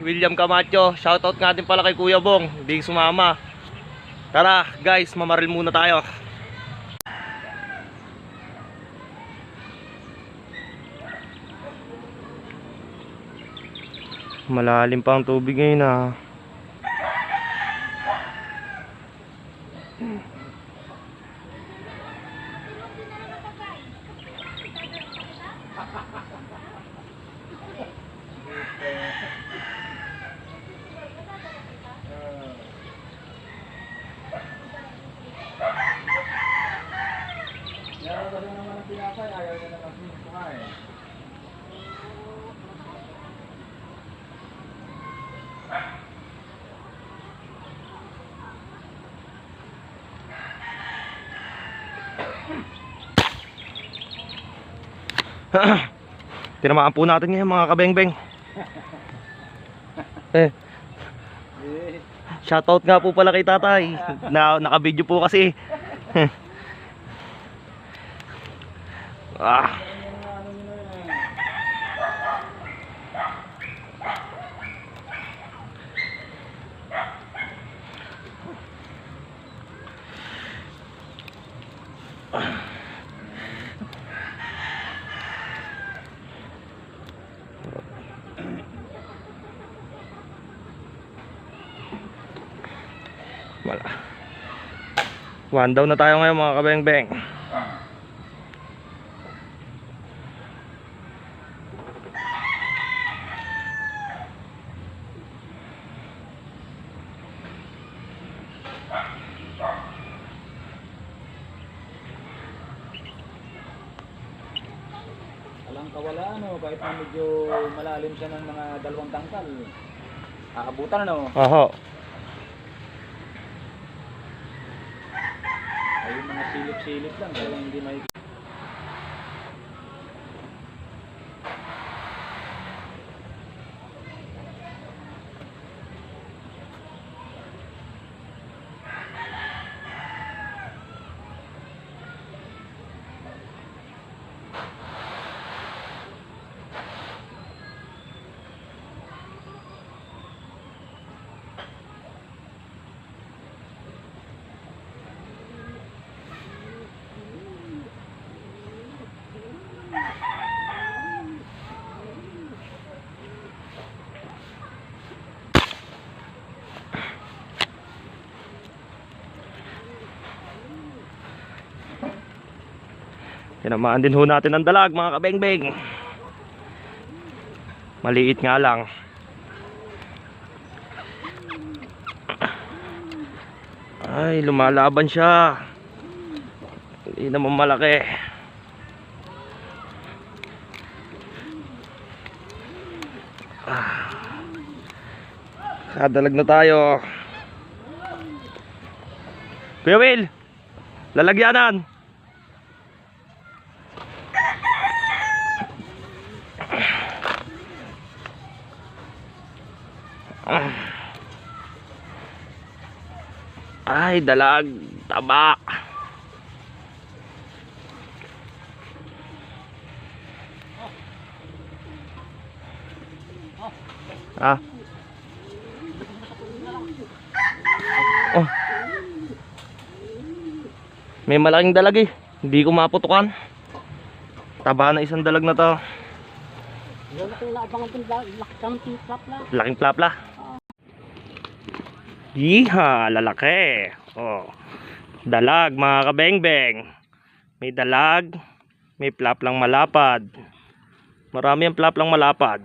William Camacho. Shoutout nga din pala kay Kuya Bong, hindi sumama. Tara guys, mamaril muna tayo. Malalim pa ang tubig ngayon ah. Tinamaan po natin ngayon mga kabengbeng. Shoutout nga po pala kay tatay. Naka-video po kasi. Wala. One down na tayo ngayon mga kabengbeng. Walang kawala ano, kahit na medyo malalim siya ng mga 2 tangkal. Aabutan ano? Oho. Ay mga silip-silip lang, kaya hindi may Tinamaan din ho natin ang dalag mga kabengbeng. Maliit nga lang. Ay, lumalaban siya. Hindi naman malaki. Kadalag na tayo. Kuya Will, lalagyanan. Ay, dalag, taba. Oh. May malaking dalag eh. Hindi ko maputukan. Taba na isang dalag na to. Laking plapla. Yiha, lalaki. Oh. Dalag mga kabengbeng. May dalag, may plaplang malapad. Marami ang plaplang malapad.